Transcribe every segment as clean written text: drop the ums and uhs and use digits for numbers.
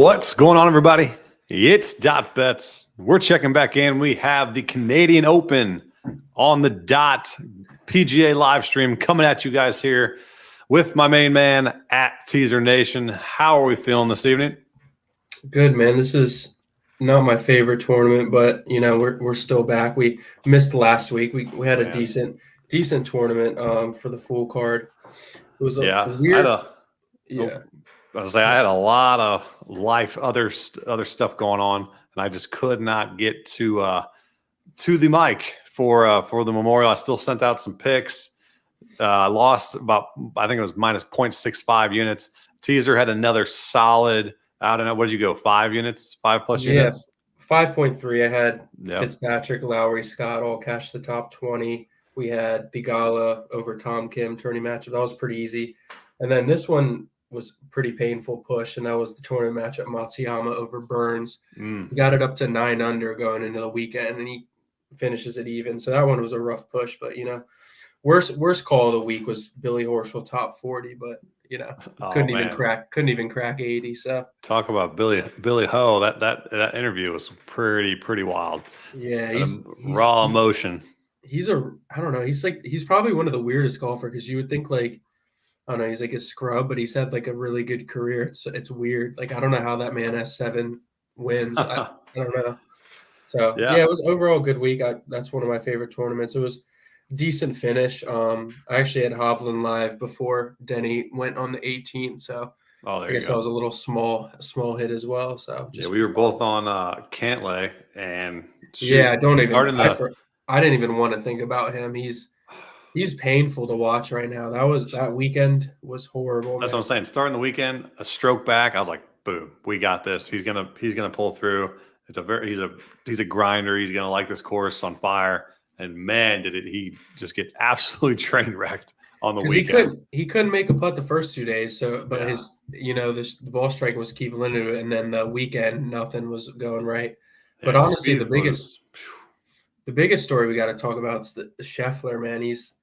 What's going on, everybody? It's DotBets. We're checking back in. We have the Canadian Open on the dot PGA live stream coming at you guys here with my main man at Teaser Nation. How are we feeling this evening? Good, man. This is not my favorite tournament, but we're still back. We missed last week. We had a decent tournament for the full card. It was a weird. I had a lot of other stuff going on, and I just could not get to the mic for the Memorial. I still sent out some picks. I lost about, I think it was minus 0.65 units. Teaser had another solid. I don't know. What did you go? 5 units? 5+ units? 5.3. I had Fitzpatrick, Lowry, Scott all cash the top 20. We had Theegala over Tom Kim tourney matchup. That was pretty easy. And then this one was pretty painful push, and that was the tournament matchup Matsuyama over Burns. He got it up to 9 under going into the weekend, and he finishes it even. So that one was a rough push, but worst call of the week was Billy Horschel top 40, but couldn't even crack 80. So talk about Billy Ho. That interview was pretty wild. Yeah, he's raw emotion. I don't know. He's probably one of the weirdest golfers, because you would think I don't know, he's like a scrub, but he's had like a really good career. It's weird. Like, I don't know how that man has 7 wins. I don't know. So yeah, it was overall a good week. That's one of my favorite tournaments. It was decent finish. I actually had Hovland live before Denny went on the 18th, so I guess that was a little small hit as well. So we were both on Cantlay, and I didn't even want to think about him. He's painful to watch right now. That weekend was horrible. That's what I'm saying. Starting the weekend, a stroke back, I was like, boom, we got this. He's gonna pull through. He's a grinder. He's gonna light this course on fire. And man, did he just get absolutely train wrecked on the weekend. He couldn't make a putt the first 2 days. So, but his, the ball striking was keeping into it, and then the weekend nothing was going right. But honestly, the biggest story we got to talk about is the Scheffler, man. He's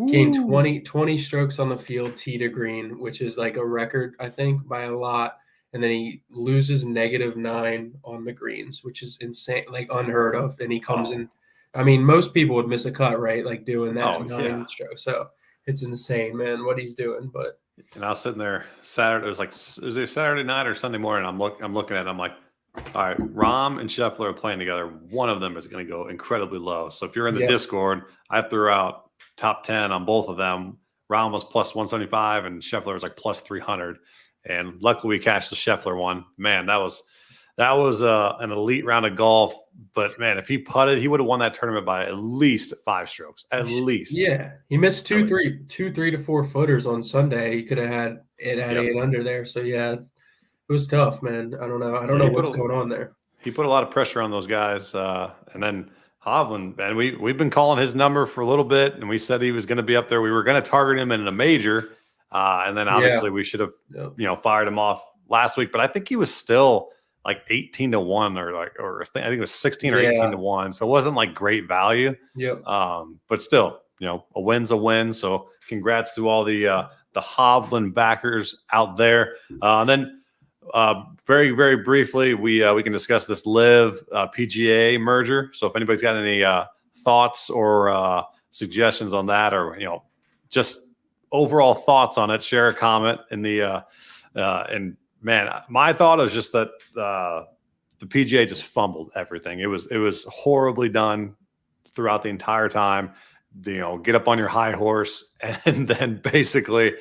gained 20 strokes on the field, tee to green, which is like a record, I think, by a lot. And then he loses -9 on the greens, which is insane, like unheard of. And he comes in. I mean, most people would miss a cut, right? Like doing that 9 strokes. So it's insane, man, what he's doing. But I was sitting there Saturday. It was either Saturday night or Sunday morning. I'm looking at it. I'm like, all right, Rahm and Scheffler are playing together. One of them is going to go incredibly low. So if you're in the Discord, I threw out top 10 on both of them. Rahm was plus 175 and Scheffler was like plus 300. And luckily we cashed the Scheffler one. Man, that was an elite round of golf. But man, if he putted, he would have won that tournament by at least 5 strokes. At least. Yeah. He missed 3 to 4 footers on Sunday. He could have had it at 8 under there. So yeah, it was tough, man. I don't know what's going on there. He put a lot of pressure on those guys. And then Hovland, man, we've been calling his number for a little bit, and we said he was going to be up there. We were going to target him in a major, and then obviously we should have fired him off last week. But I think he was still like 18 to 1, or I think it was 16 or 18 to 1. So it wasn't like great value. Yep. But still, a win's a win. So congrats to all the Hovland backers out there. And then very, very briefly, we can discuss this Live PGA merger. So if anybody's got any thoughts or suggestions on that, or just overall thoughts on it, share a comment in the and man, my thought is just that the PGA just fumbled everything. It was horribly done throughout the entire time. Get up on your high horse and then basically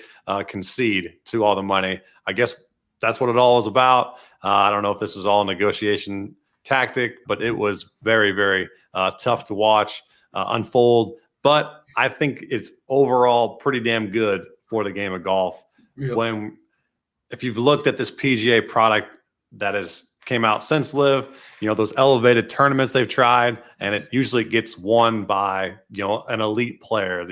concede to all the money. I guess that's what it all was about. I don't know if this was all a negotiation tactic, but it was very, very tough to watch unfold. But I think it's overall pretty damn good for the game of golf. Yep. If you've looked at this PGA product that has came out since Live, those elevated tournaments they've tried, and it usually gets won by an elite player.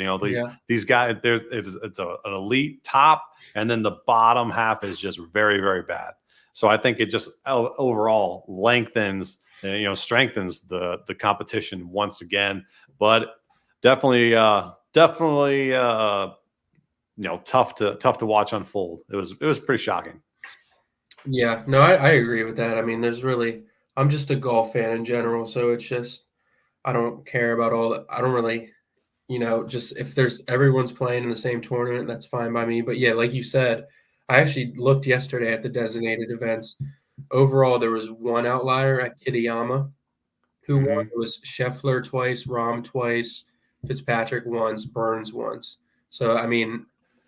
These guys, it's an elite top, and then the bottom half is just very, very bad. So I think it just overall lengthens, strengthens the competition once again. But definitely, tough to watch unfold. It was pretty shocking. Yeah, no, I agree with that. I mean, I'm just a golf fan in general, so it's just I don't care about all that. I don't really, just if there's everyone's playing in the same tournament, that's fine by me. But yeah, like you said, I actually looked yesterday at the designated events. Overall, there was one outlier at Kitayama who won. Hmm. It was Scheffler twice, Rahm twice, Fitzpatrick once, Burns once. So I mean,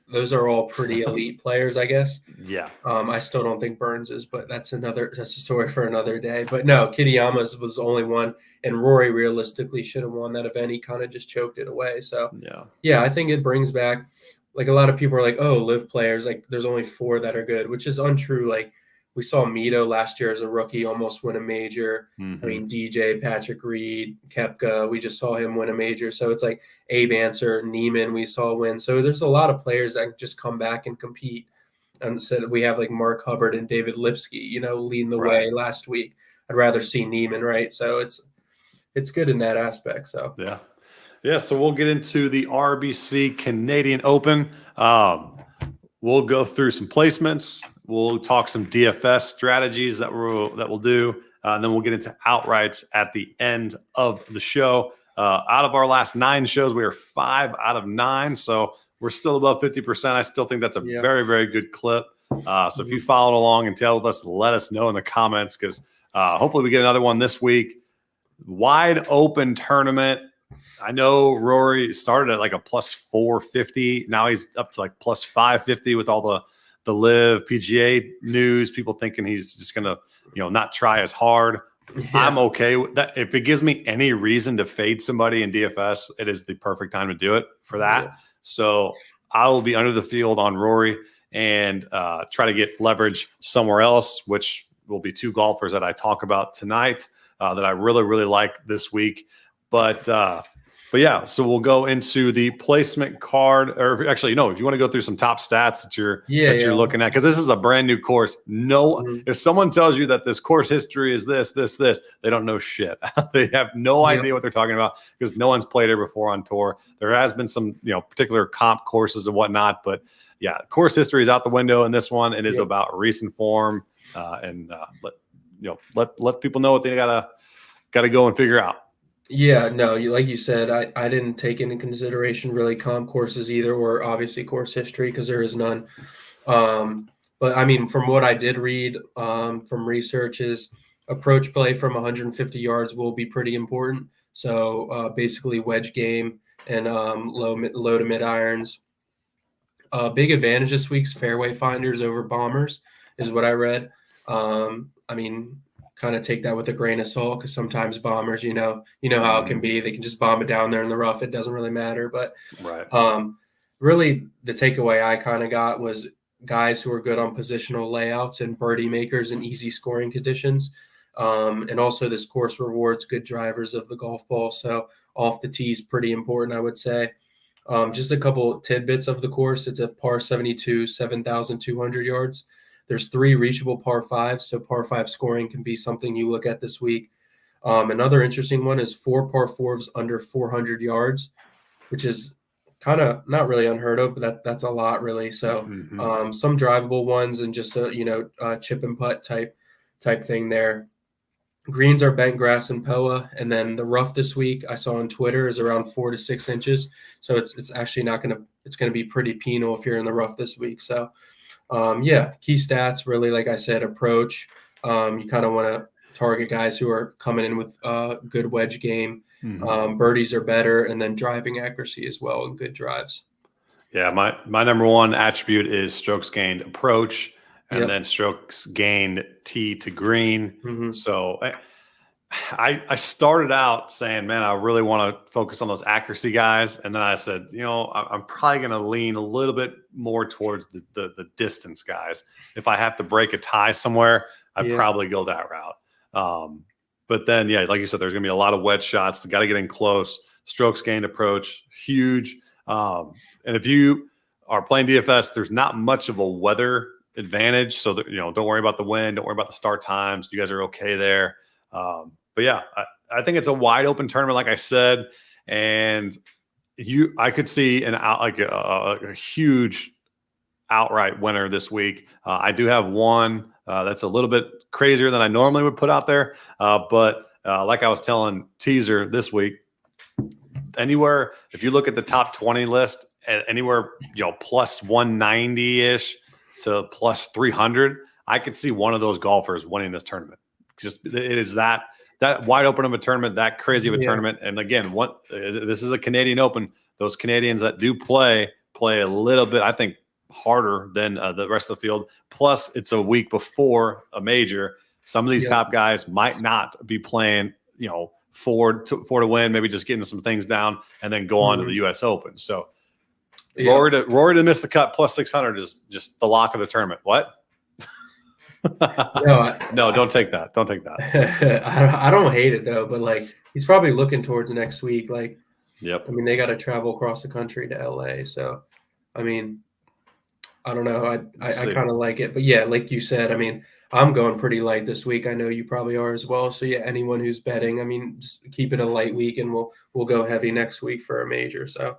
those are all pretty elite players, I guess. Yeah. I still don't think Burns is, but that's a story for another day. But no, Kitayama's was the only one, and Rory realistically should have won that event. He kind of just choked it away. So Yeah. yeah, I think it brings back, like, a lot of people are like, oh, live players, like there's only 4 that are good, which is untrue. Like we saw Mito last year as a rookie almost win a major. I Hmm. mean, DJ, Patrick Reed, Koepka, we just saw him win a major. So it's like Abe Answer, Neiman, we saw win. So there's a lot of players that just come back and compete. And said we have like Mark Hubbard and David Lipsky, leading the Right. way last week. I'd rather see Neiman, right? So it's good in that aspect. So Yeah. Yeah. So we'll get into the RBC Canadian Open. We'll go through some placements. We'll talk some DFS strategies that we'll do, and then we'll get into outrights at the end of the show. Out of our last 9 shows, we are 5 out of 9, so we're still above 50%. I still think that's a yeah. very, very good clip. So if you followed along and tailed with us, let us know in the comments, because hopefully we get another one this week. Wide open tournament. I know Rory started at like a plus 450. Now he's up to like plus 550 with all the live PGA news. People thinking he's just gonna, not try as hard. Yeah. I'm okay with that. If it gives me any reason to fade somebody in DFS, it is the perfect time to do it for that. Yeah. So I will be under the field on Rory and try to get leverage somewhere else, which will be 2 golfers that I talk about tonight that I really, really like this week. But yeah, so we'll go into the placement card, or actually, if you want to go through some top stats that you're looking at, because this is a brand new course. If someone tells you that this course history is this, they don't know shit. They have no idea what they're talking about because no one's played it before on tour. There has been some, particular comp courses and whatnot, but yeah, course history is out the window in this one. It is about recent form, and let people know what they gotta go and figure out. Yeah, no, like you said, I didn't take into consideration really comp courses either, or obviously course history because there is none. But I mean, from what I did read from research, is approach play from 150 yards will be pretty important. So basically wedge game and low to mid irons. Big advantage this week's fairway finders over bombers is what I read. I mean, kind of take that with a grain of salt because sometimes bombers, you know how it can be. They can just bomb it down there in the rough. It doesn't really matter. But really, the takeaway I kind of got was guys who are good on positional layouts and birdie makers in easy scoring conditions. And also this course rewards good drivers of the golf ball. So off the tee is pretty important, I would say. Just a couple tidbits of the course. It's a par 72, 7,200 yards. There's 3 reachable par 5s, so par 5 scoring can be something you look at this week. Another interesting one is 4 par 4s under 400 yards, which is kind of not really unheard of, but that's a lot, really. So some drivable ones and just a chip and putt type thing there. Greens are bent grass and POA, and then the rough this week I saw on Twitter is around 4 to 6 inches. So it's actually not it's gonna be pretty penal if you're in the rough this week. So key stats really, like I said, approach. You kind of want to target guys who are coming in with good wedge game. Birdies are better, and then driving accuracy as well and good drives. Yeah, my number one attribute is strokes gained approach, and then strokes gained tee to green. So I started out saying, man, I really want to focus on those accuracy guys, and then I said, I'm probably going to lean a little bit more towards the distance guys. If I have to break a tie somewhere, I'd probably go that route. But then, like you said, there's going to be a lot of wedge shots. Got to get in close. Strokes gained approach, huge. And if you are playing DFS, there's not much of a weather advantage. So that, don't worry about the wind. Don't worry about the start times. You guys are okay there. But yeah, I think it's a wide open tournament, like I said, and I could see a huge outright winner this week. I do have one That's a little bit crazier than I normally would put out there. But like I was telling Teaser this week, anywhere, if you look at the top 20 list, anywhere, plus 190-ish to plus 300, I could see one of those golfers winning this tournament. Just it is that wide open of a tournament, that crazy of a tournament. And again, this is a Canadian Open. Those Canadians that do play a little bit, I think, harder than the rest of the field. Plus, it's a week before a major. Some of these top guys might not be playing, four to win, maybe just getting some things down and then go on to the U.S. Open. So Rory to miss the cut plus 600 is just the lock of the tournament. What? No, don't take that. Don't take that. I don't hate it though, but like he's probably looking towards next week. Like, yep. I mean, they got to travel across the country to LA. So, I mean, I don't know. I kind of like it, but yeah, like you said, I mean, I'm going pretty light this week. I know you probably are as well. So yeah, anyone who's betting, I mean, just keep it a light week, and we'll go heavy next week for a major. So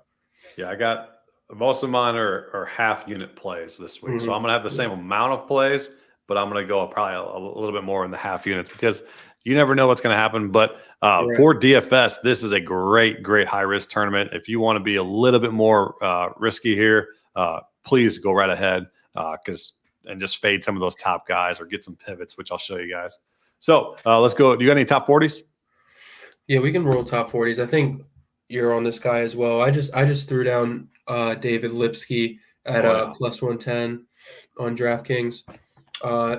yeah, I got most of mine are half unit plays this week, so I'm gonna have the same amount of plays, but I'm gonna go probably a little bit more in the half units because you never know what's gonna happen. But for DFS, this is a great high risk tournament. If you want to be a little bit more risky here, please go right ahead and just fade some of those top guys or get some pivots, which I'll show you guys. So let's go. Do you got any top 40s? Yeah, we can roll top 40s. I think you're on this guy as well. I just threw down David Lipsky at plus 110 on DraftKings.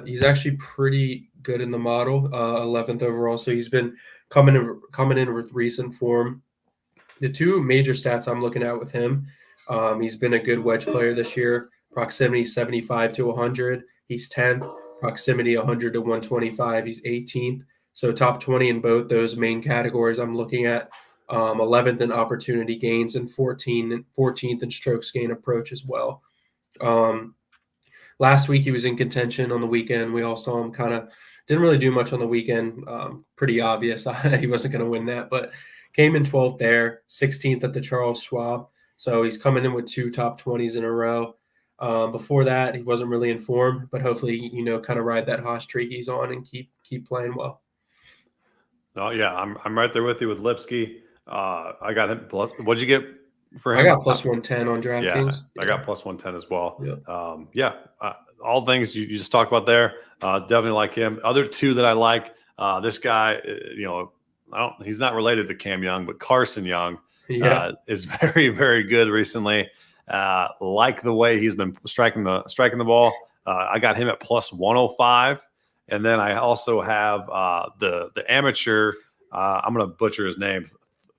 He's actually pretty good in the model, 11th overall. So he's been coming in with recent form. The two major stats I'm looking at with him, he's been a good wedge player this year. Proximity 75 to 100. He's 10th. Proximity 100 to 125. He's 18th. So top 20 in both those main categories I'm looking at. 11th in opportunity gains and 14th in strokes gain approach as well. Last week he was in contention on the weekend. We all saw him kind of didn't really do much on the weekend. Pretty obvious he wasn't going to win that, but came in 12th there, 16th at the Charles Schwab. So he's coming in with two top 20s in a row. Before that, he wasn't really in form, but hopefully, kind of ride that hot streak he's on and keep playing well. Oh yeah, I'm right there with you with Lipsky. I got him plus. What'd you get for him? I got plus 110 on DraftKings. Yeah, I got plus 110 as well. Yeah. All things you just talked about there. Definitely like him. Other two that I like. This guy, he's not related to Cam Young, but Carson Young is very, very good recently. Like the way he's been striking the ball. I got him at plus 105. And then I also have the amateur. I'm going to butcher his name.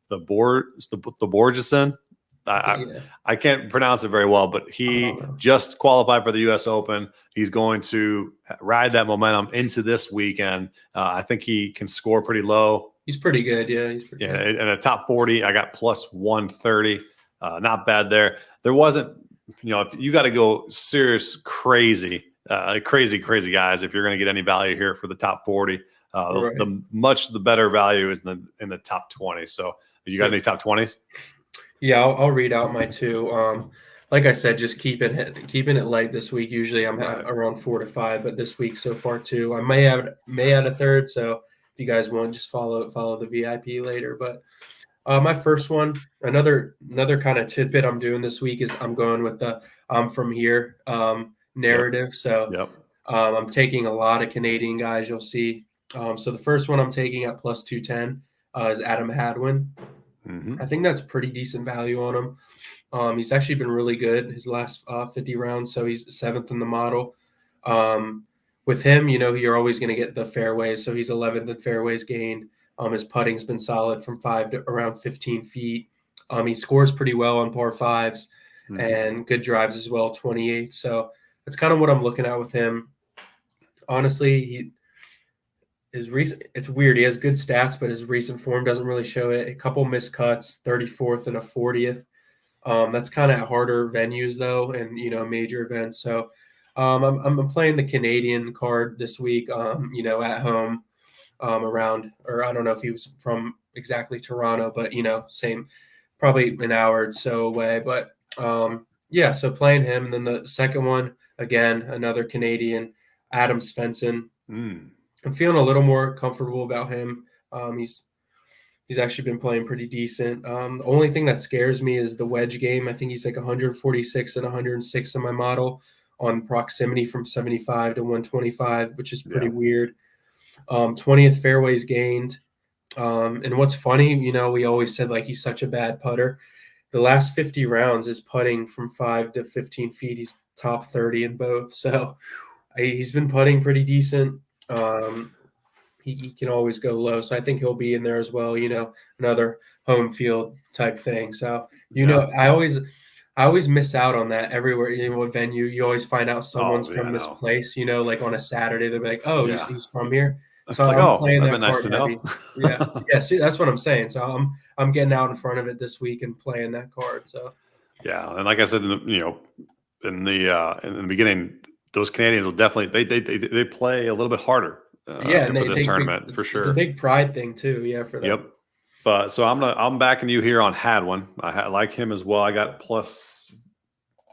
The Borgeson. I can't pronounce it very well, but he just qualified for the U.S. Open. He's going to ride that momentum into this weekend. I think he can score pretty low. He's pretty good. Yeah, he's pretty good. And a top 40, I got plus 130. Not bad there. There wasn't, you got to go serious, crazy guys if you're going to get any value here for the top 40. The better value is in the top 20. So you got any top 20s? Yeah, I'll read out my two. Like I said, just keeping it light this week. Usually I'm around 4 to 5, but this week so far 2. I may add a third. So if you guys want, just follow the VIP later. But my first one, another kind of tidbit I'm doing this week is I'm going with the I'm from here narrative. So I'm taking a lot of Canadian guys. You'll see. So the first one I'm taking at plus 210 is Adam Hadwin. I think that's pretty decent value on him. He's actually been really good his last 50 rounds, so he's 7th in the model. With him, you're always going to get the fairways, so he's 11th in fairways gained. His putting's been solid from 5 to around 15 feet. He scores pretty well on par 5s and good drives as well, 28th. So that's kind of what I'm looking at with him. Honestly, it's weird. He has good stats, but his recent form doesn't really show it. A couple missed cuts, 34th and a 40th. That's kind of harder venues though, and major events. So I'm playing the Canadian card this week. At home, around, or I don't know if he was from exactly Toronto, but same, probably an hour or so away. But so playing him, and then the second one again, another Canadian. Adam Svensson. Mm. I'm feeling a little more comfortable about him. He's actually been playing pretty decent. The only thing that scares me is the wedge game. I think he's like 146 and 106 in my model on proximity from 75 to 125, which is pretty weird. 20th fairways gained. And what's funny, we always said like he's such a bad putter. The last 50 rounds is putting from 5 to 15 feet. He's top 30 in both. So he's been putting pretty decent. He can always go low. So I think he'll be in there as well, another home field type thing. So, I always miss out on that everywhere. What venue, you always find out someone's from this place, like on a Saturday, they'll be like, oh, he's from here. So it's like, I'm playing that nice card to heavy. know. Yeah. See, that's what I'm saying. So I'm getting out in front of it this week and playing that card. So yeah, and like I said, in the beginning, those Canadians will definitely they play a little bit harder. And for this tournament for sure. It's a big pride thing too. Yeah, for them. Yep. But so I'm backing you here on Hadwin. I like him as well. I got plus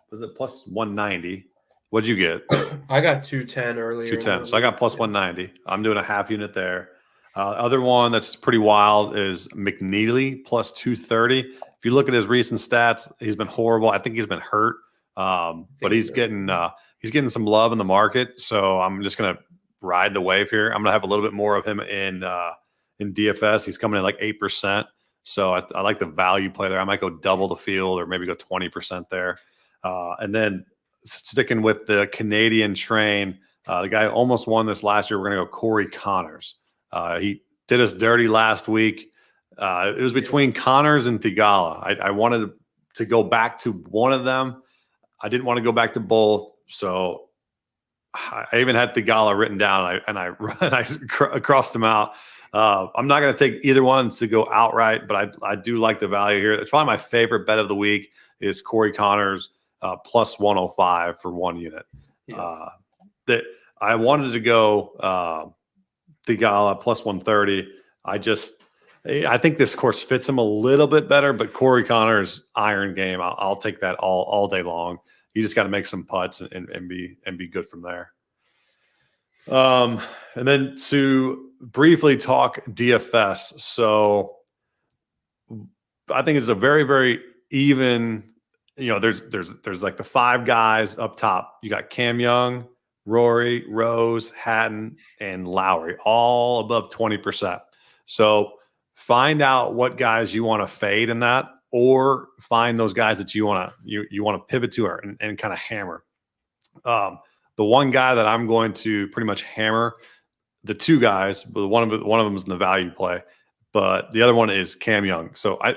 190. What'd you get? I got 210 earlier. 210. So I got plus 190. I'm doing a half unit there. Other one that's pretty wild is McNeely plus 230. If you look at his recent stats, he's been horrible. I think he's been hurt, but he's getting some love in the market. So I'm just gonna ride the wave here. I'm gonna have a little bit more of him in DFS. He's coming in like 8%. So I like the value play there. I might go double the field or maybe go 20% there. And then sticking with the Canadian train, the guy almost won this last year. We're going to go Corey Connors. He did us dirty last week. It was between Connors and Thigala. I wanted to go back to one of them. I didn't want to go back to both. So I even had Thigala written down and I crossed him out. I'm not going to take either one to go outright, but I do like the value here. It's probably my favorite bet of the week is Corey Connors plus 105 for 1 unit. That I wanted to go Thigala plus 130. I think this course fits him a little bit better, but Corey Connors' iron game, I'll take that all day long. You just got to make some putts and be good from there. And then to briefly talk DFS. So I think it's a very, very even, there's like the 5 guys up top. You got Cam Young, Rory, Rose, Hatton, and Lowry, all above 20%. So find out what guys you want to fade in that, or find those guys that you want to pivot to and kind of hammer. The one guy that I'm going to pretty much hammer, the 2 guys, but one of them is in the value play, but the other one is Cam Young. So I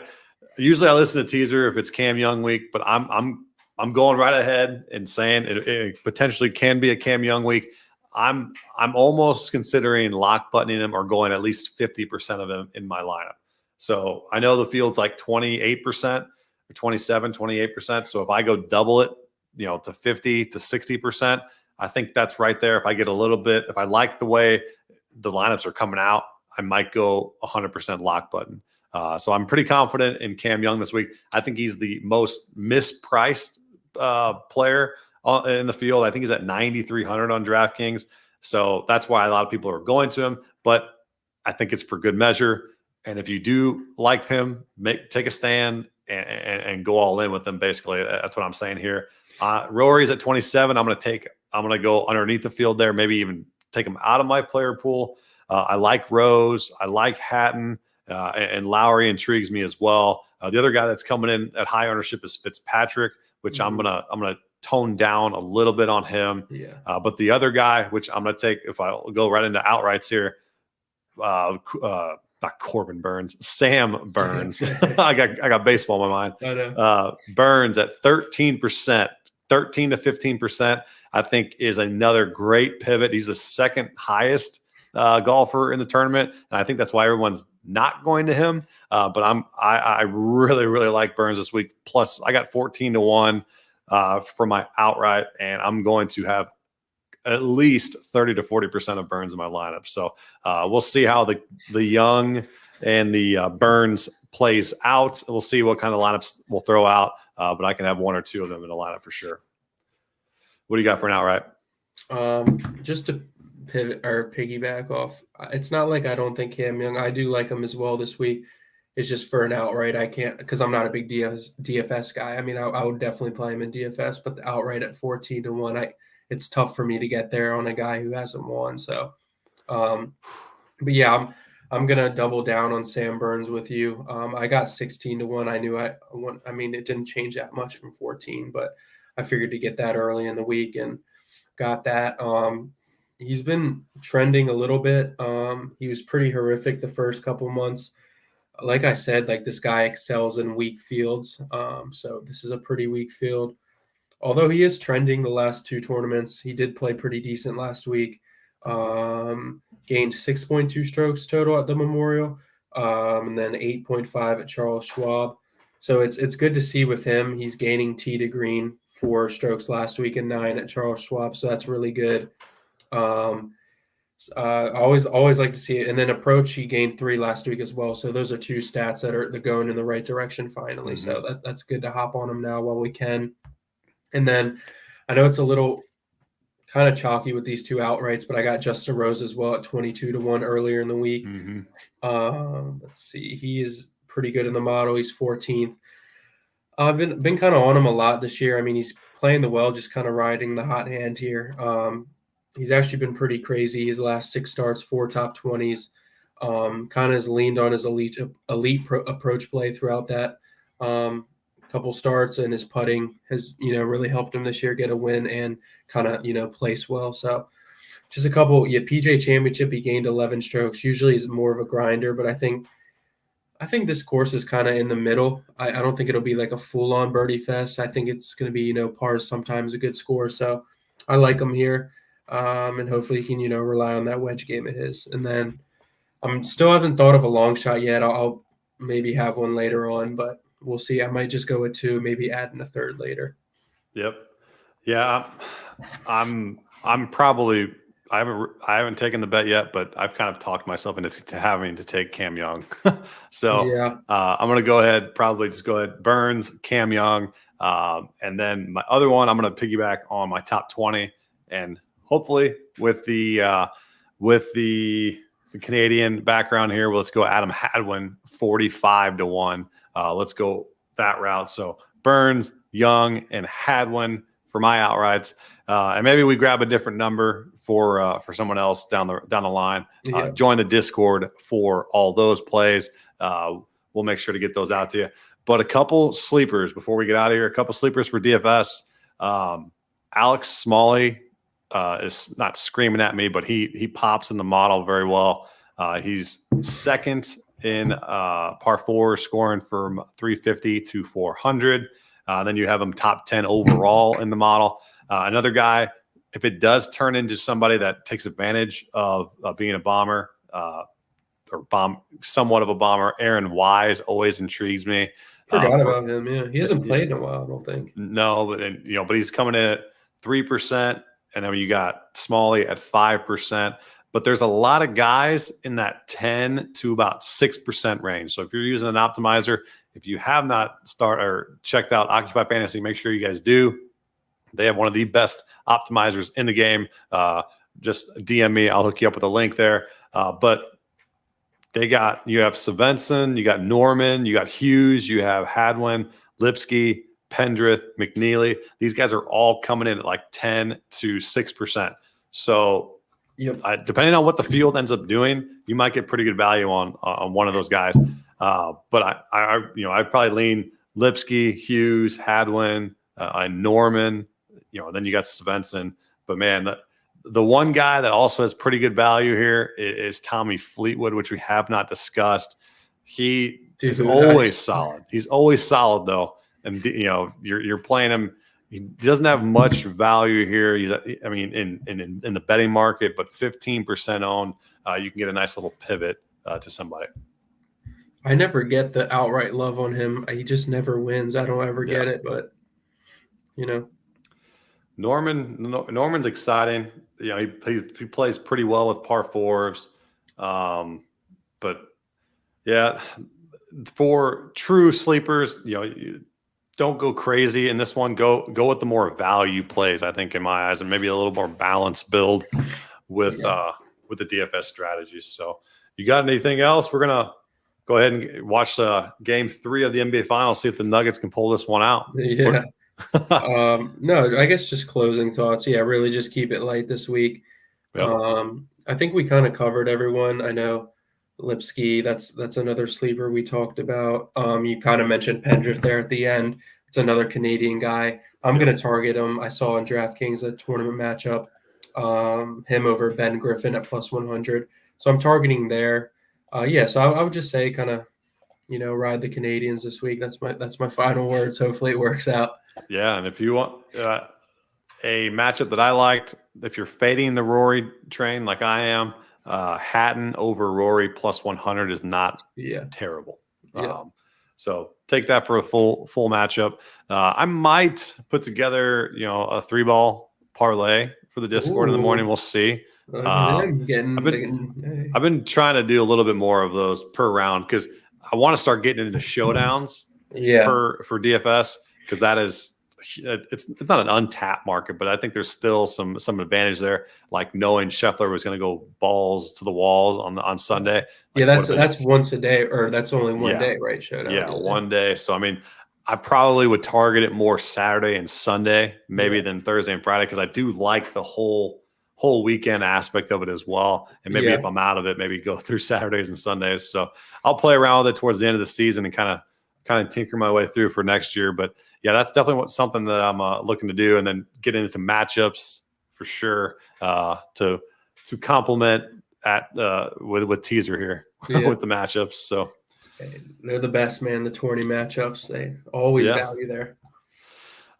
listen to teaser if it's Cam Young week, but I'm going right ahead and saying it potentially can be a Cam Young week. I'm almost considering lock buttoning him or going at least 50% of him in my lineup. So I know the field's like 28% or 27, 28%. So if I go double it, to 50 to 60%, I think that's right there. If I get a little bit, if I like the way the lineups are coming out, I might go 100% lock button. So I'm pretty confident in Cam Young this week. I think he's the most mispriced player in the field. I think he's at 9,300 on DraftKings. So that's why a lot of people are going to him, but I think it's for good measure. And if you do like him, take a stand and go all in with them. Basically, that's what I'm saying here. Rory's at 27. I'm going to go underneath the field there, maybe even take him out of my player pool. I like Rose. I like Hatton, and Lowry intrigues me as well. The other guy that's coming in at high ownership is Fitzpatrick, which I'm gonna tone down a little bit on him. But the other guy, which I'm gonna take, if I go right into outrights here, not Corbin Burns, Sam Burns. I got baseball in my mind. Burns at 13%, 13 to 15%. I think is another great pivot. He's the second highest golfer in the tournament, and I think that's why everyone's not going to him. But I really, really like Burns this week. Plus, I got 14 to 1 for my outright, and I'm going to have at least 30 to 40% of Burns in my lineup. So we'll see how the Young and the Burns plays out. We'll see what kind of lineups we'll throw out, but I can have 1 or 2 of them in the lineup for sure. What do you got for an outright? Just to pivot or piggyback off, it's not like I don't think Cam Young. I do like him as well this week. It's just for an outright. I can't because I'm not a big DFS guy. I mean, I would definitely play him in DFS, but the outright at 14-1, it's tough for me to get there on a guy who hasn't won. So, but yeah, I'm gonna double down on Sam Burns with you. I got 16-1. I knew I won. I mean, it didn't change that much from 14, but I figured to get that early in the week and got that. He's been trending a little bit. He was pretty horrific the first couple months. Like I said, like this guy excels in weak fields. So this is a pretty weak field. Although he is trending the last 2 tournaments, he did play pretty decent last week. Gained 6.2 strokes total at the Memorial, and then 8.5 at Charles Schwab. So it's good to see with him. He's gaining tee to green 4 strokes last week and 9 at Charles Schwab. So that's really good. Always like to see it. And then approach, he gained 3 last week as well. So those are 2 stats that are going in the right direction finally. Mm-hmm. So that's good to hop on him now while we can. And then I know it's a little kind of chalky with these 2 outrights, but I got Justin Rose as well at 22-1 earlier in the week. Mm-hmm. Let's see. He is pretty good in the model. He's 14th. I've been kind of on him a lot this year. I mean, he's playing the well, just kind of riding the hot hand here. He's actually been pretty crazy. His last 6 starts, 4 top 20s. Kind of has leaned on his elite approach play throughout that couple starts, and his putting has, really helped him this year get a win and kind of, place well. So just a couple, PGA Championship, he gained 11 strokes. Usually he's more of a grinder, but I think this course is kind of in the middle. I don't think it'll be like a full-on birdie fest. I think it's going to be, pars sometimes a good score. So I like him here. And hopefully he can, rely on that wedge game of his. And then still haven't thought of a long shot yet. I'll maybe have one later on, but we'll see. I might just go with 2, maybe add in a third later. Yep. Yeah. I'm probably, I haven't taken the bet yet, but I've kind of talked myself into having to take Cam Young. So yeah. I'm going to go ahead, Burns, Cam Young. And then my other one, I'm going to piggyback on my top 20, and hopefully with the Canadian background here, let's go Adam Hadwin, 45-1. Let's go that route. So Burns, Young, and Hadwin for my outrights, and maybe we grab a different number for someone else down the line. Yeah. Join the Discord for all those plays. We'll make sure to get those out to you. But a couple sleepers before we get out of here. A couple sleepers for DFS. Alex Smalley is not screaming at me, but he pops in the model very well. He's second in par 4, scoring from 350 to 400. Then you have him top 10 overall in the model. Another guy, if it does turn into somebody that takes advantage of being a bomber somewhat of a bomber, Aaron Wise always intrigues me. Forgot about him. Yeah, he hasn't played in a while, I don't think. No, but he's coming in at 3%, and then you got Smalley at 5%. But there's a lot of guys in that 10 to about 6% range. So if you're using an optimizer, if you have not checked out Occupy Fantasy, make sure you guys do. They have one of the best optimizers in the game. Just DM me. I'll hook you up with a link there. But you have Svensson, you got Norman, you got Hughes, you have Hadwin, Lipsky, Pendrith, McNeely. These guys are all coming in at like 10 to 6%. So depending on what the field ends up doing, you might get pretty good value on one of those guys. But I'd probably lean Lipsky, Hughes, Hadwin, and Norman. Then you got Svensson. But man, the one guy that also has pretty good value here is Tommy Fleetwood, which we have not discussed. He is always solid. He's always solid though, and you're playing him. He doesn't have much value here. He's, in the betting market, but 15% owned. You can get a nice little pivot to somebody. I never get the outright love on him. He just never wins. I don't ever get it, but Norman's exciting. He plays pretty well with par 4s. But yeah, for true sleepers, don't go crazy in this one. Go with the more value plays, I think, in my eyes, and maybe a little more balanced build with the DFS strategies. So you got anything else? We're gonna go ahead and watch game 3 of the NBA Finals, see if the Nuggets can pull this one out. Yeah. No, I guess just closing thoughts. Yeah, really just keep it light this week. Yep. I think we kind of covered everyone. I know Lipsky, that's another sleeper we talked about. You kind of mentioned Pendrith there at the end. It's another Canadian guy. I'm going to target him. I saw in DraftKings a tournament matchup, him over Ben Griffin at plus 100. So I'm targeting there. So I would just say kind of, ride the Canadians this week. That's my final words. Hopefully it works out. Yeah, and if you want a matchup that I liked, if you're fading the Rory train like I am, Hatton over Rory plus 100 is not terrible. Yeah. So take that for a full matchup. I might put together, a 3-ball parlay for the Discord in the morning. We'll see. I've been trying to do a little bit more of those per round because I want to start getting into showdowns for DFS, because that is, it's not an untapped market, but I think there's still some advantage there, like knowing Scheffler was going to go balls to the walls on Sunday. Like, that's once a day, or that's only one day, right? Showdown. Yeah, one day. So I mean, I probably would target it more Saturday and Sunday, maybe than Thursday and Friday, because I do like the whole weekend aspect of it as well. And maybe if I'm out of it, maybe go through Saturdays and Sundays. So I'll play around with it towards the end of the season and kind of tinker my way through for next year. But yeah, that's definitely something that I'm looking to do, and then get into matchups for sure to complement with teaser here with the matchups. So they're the best, man. The tourney matchups, they always value there.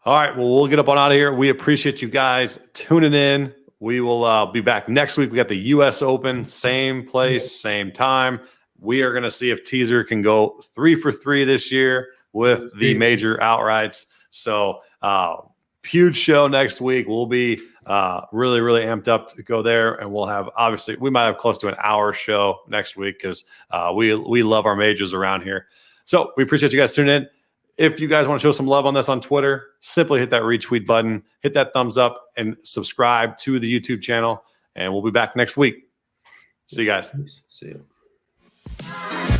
All right, well, we'll get up on out of here. We appreciate you guys tuning in. We will be back next week. We got the U.S. Open, same place, same time. We are going to see if teaser can go 3 for 3 this year with the major outrights. So huge show next week. We'll be really, really amped up to go there. And we'll have, obviously, we might have close to an hour show next week because we love our majors around here. So we appreciate you guys tuning in. If you guys want to show some love on this on Twitter, simply hit that retweet button, hit that thumbs up, and subscribe to the YouTube channel. And we'll be back next week. See you guys. See you.